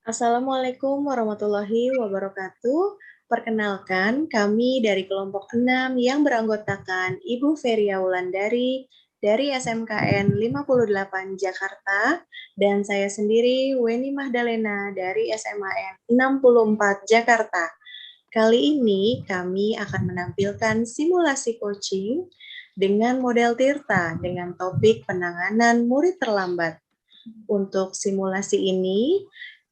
Assalamualaikum warahmatullahi wabarakatuh. Perkenalkan, kami dari kelompok 6 yang beranggotakan Ibu Feria Wulandari dari SMKN 58 Jakarta dan saya sendiri Weni Mahdalena dari SMAN 64 Jakarta. Kali ini kami akan menampilkan simulasi coaching dengan model Tirta dengan topik penanganan murid terlambat. Untuk simulasi ini,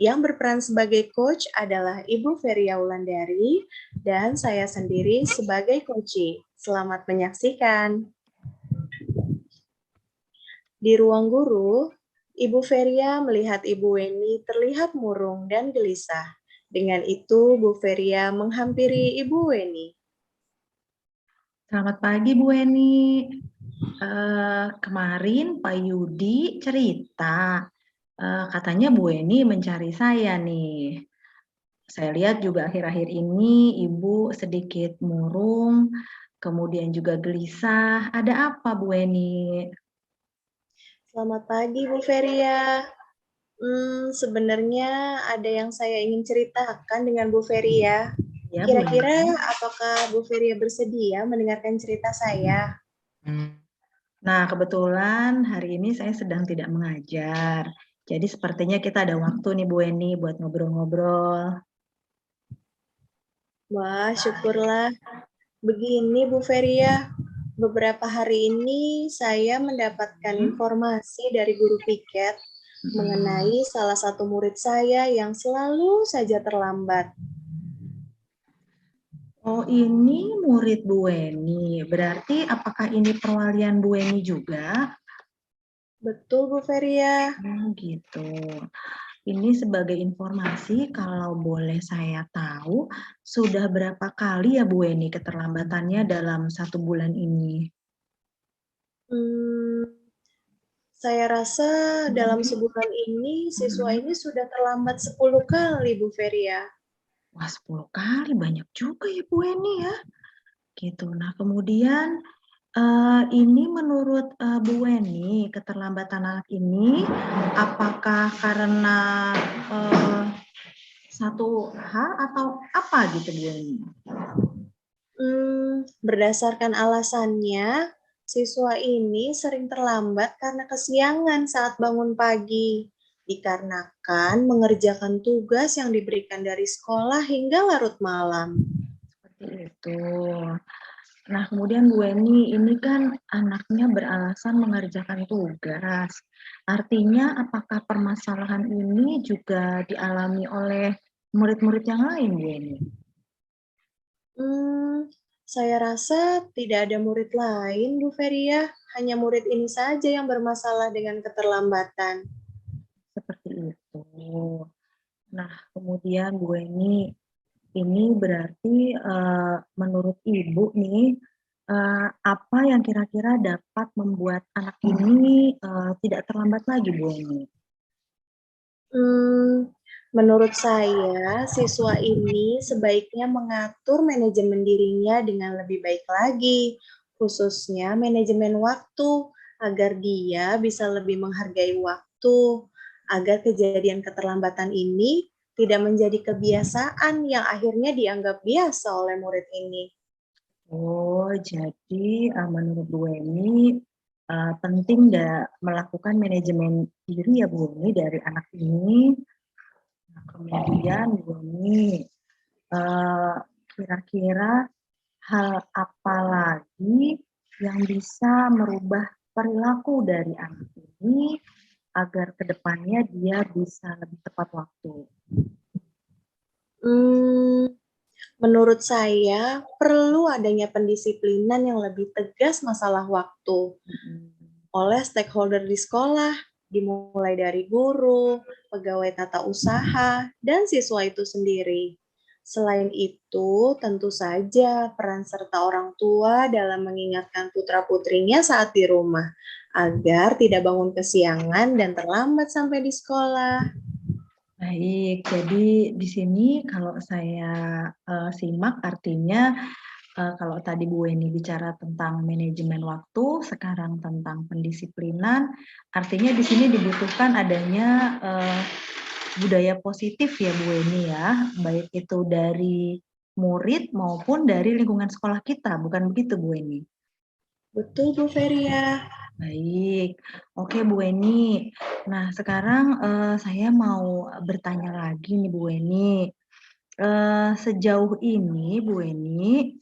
yang berperan sebagai coach adalah Ibu Feria Wulandari dan saya sendiri sebagai coachee. Selamat menyaksikan. Di ruang guru, Ibu Feria melihat Ibu Weni terlihat murung dan gelisah. Dengan itu, Bu Feria menghampiri Ibu Weni. Selamat pagi Bu Weni. Kemarin Pak Yudi cerita, katanya Bu Weni mencari saya nih. Saya lihat juga akhir-akhir ini Ibu sedikit murung, kemudian juga gelisah. Ada apa Bu Weni? Selamat pagi Bu Feria. Sebenarnya ada yang saya ingin ceritakan dengan Bu Feria. Ya Bu Kira-kira Weni. apakah Bu Feria bersedia mendengarkan cerita saya? Nah, kebetulan hari ini saya sedang tidak mengajar. Jadi sepertinya kita ada waktu nih Bu Weni buat ngobrol-ngobrol. Wah, syukurlah. Begini Bu Feria, beberapa hari ini saya mendapatkan informasi dari guru piket mengenai salah satu murid saya yang selalu saja terlambat. Oh, ini murid Bu Weni. Berarti apakah ini perwalian Bu Weni juga? Betul Bu Feria. Gitu. Ini sebagai informasi, kalau boleh saya tahu, sudah berapa kali ya Bu Weni keterlambatannya dalam 1 bulan ini? Hmm, saya rasa dalam sebulan ini siswa ini sudah terlambat 10 kali Bu Feria. Wah, 10 kali, banyak juga ya Bu Weni ya. Gitu. Nah, kemudian ini menurut Bu Weni, keterlambatan anak ini apakah karena satu hal atau apa gitu Bu Weni? Berdasarkan alasannya, siswa ini sering terlambat karena kesiangan saat bangun pagi, dikarenakan mengerjakan tugas yang diberikan dari sekolah hingga larut malam. Seperti itu. Nah, kemudian Bu Weni, ini kan anaknya beralasan mengerjakan tugas. Artinya, apakah permasalahan ini juga dialami oleh murid-murid yang lain, Bu Weni? Saya rasa tidak ada murid lain, Bu Feria. Hanya murid ini saja yang bermasalah dengan keterlambatan. Seperti itu. Nah, kemudian Bu Weni, ini berarti menurut Ibu nih, apa yang kira-kira dapat membuat anak ini tidak terlambat lagi, Bu Weni? Menurut saya, siswa ini sebaiknya mengatur manajemen dirinya dengan lebih baik lagi, khususnya manajemen waktu, agar dia bisa lebih menghargai waktu, agar kejadian keterlambatan ini tidak menjadi kebiasaan yang akhirnya dianggap biasa oleh murid ini. Oh, jadi menurut Bu Weni penting melakukan manajemen diri ya Bu Weni dari anak ini. Nah, kemudian Bu Weni, kira-kira hal apa lagi yang bisa merubah perilaku dari anak ini agar kedepannya dia bisa lebih tepat waktu? Menurut saya, perlu adanya pendisiplinan yang lebih tegas masalah waktu oleh stakeholder di sekolah, dimulai dari guru, pegawai tata usaha, dan siswa itu sendiri. Selain itu, tentu saja peran serta orang tua dalam mengingatkan putra-putrinya saat di rumah, agar tidak bangun kesiangan dan terlambat sampai di sekolah. Baik, jadi di sini kalau saya simak artinya kalau tadi Bu Weni bicara tentang manajemen waktu, sekarang tentang pendisiplinan, artinya di sini dibutuhkan adanya budaya positif ya Bu Weni ya, baik itu dari murid maupun dari lingkungan sekolah kita, bukan begitu Bu Weni? Betul Bu Feria. Baik, oke Bu Weni. Nah sekarang saya mau bertanya lagi nih Bu Weni. Sejauh ini Bu Weni,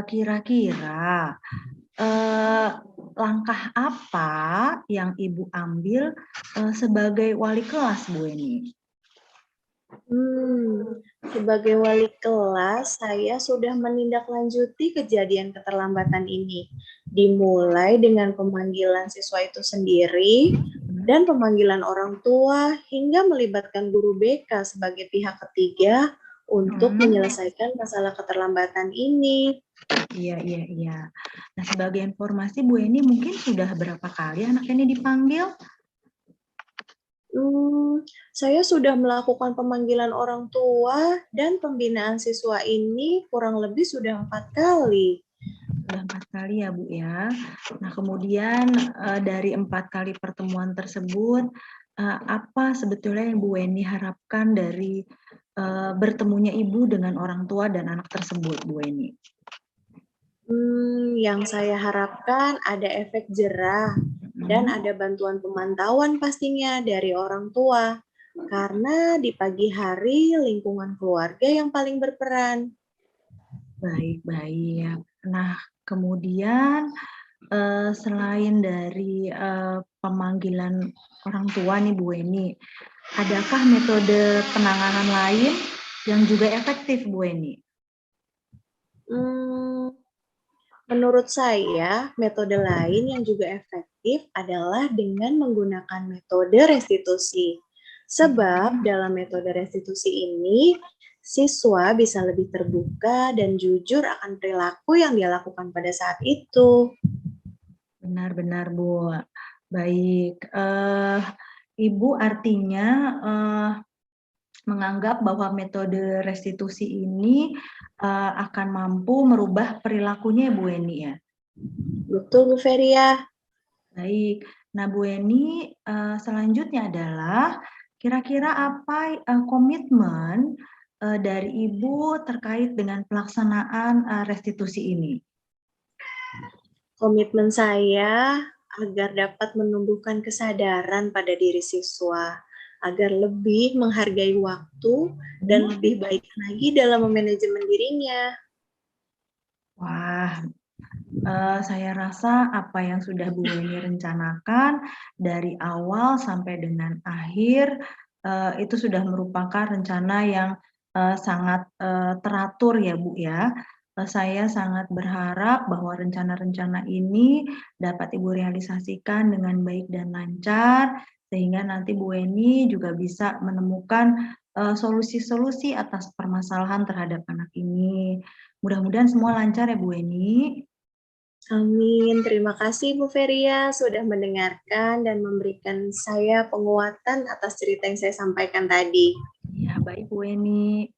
kira-kira langkah apa yang Ibu ambil sebagai wali kelas Bu Weni? Sebagai wali kelas, saya sudah menindaklanjuti kejadian keterlambatan ini. Dimulai dengan pemanggilan siswa itu sendiri, dan pemanggilan orang tua, hingga melibatkan guru BK sebagai pihak ketiga untuk menyelesaikan masalah keterlambatan ini. Iya. Nah, sebagai informasi Bu Eni mungkin sudah berapa kali anak ini dipanggil? Saya sudah melakukan pemanggilan orang tua dan pembinaan siswa ini kurang lebih sudah 4 kali. Sudah 4 kali ya Bu ya. Nah kemudian dari 4 kali pertemuan tersebut, apa sebetulnya yang Bu Eni harapkan dari bertemunya Ibu dengan orang tua dan anak tersebut Bu Eni? Yang saya harapkan ada efek jerah dan ada bantuan pemantauan pastinya dari orang tua. Karena di pagi hari lingkungan keluarga yang paling berperan. Baik. Nah, kemudian selain dari pemanggilan orang tua nih Bu Eni, adakah metode penanganan lain yang juga efektif Bu Eni? Menurut saya, metode lain yang juga efektif adalah dengan menggunakan metode restitusi. Sebab dalam metode restitusi ini, siswa bisa lebih terbuka dan jujur akan perilaku yang dia lakukan pada saat itu. Benar Bu. Baik, Ibu artinya menganggap bahwa metode restitusi ini akan mampu merubah perilakunya Bu Eni ya? Betul Bu Feria. Baik, nah Bu Eni selanjutnya adalah kira-kira apa komitmen dari Ibu terkait dengan pelaksanaan restitusi ini? Komitmen saya agar dapat menumbuhkan kesadaran pada diri siswa, agar lebih menghargai waktu dan lebih baik lagi dalam memanajemen dirinya. Wah, saya rasa apa yang sudah Bu Weni rencanakan dari awal sampai dengan akhir itu sudah merupakan rencana yang sangat teratur ya Bu ya. Saya sangat berharap bahwa rencana-rencana ini dapat Ibu realisasikan dengan baik dan lancar, sehingga nanti Bu Weni juga bisa menemukan solusi-solusi atas permasalahan terhadap anak ini. Mudah-mudahan semua lancar ya Bu Weni. Amin. Terima kasih Bu Feria sudah mendengarkan dan memberikan saya penguatan atas cerita yang saya sampaikan tadi. Ya, baik Bu Weni.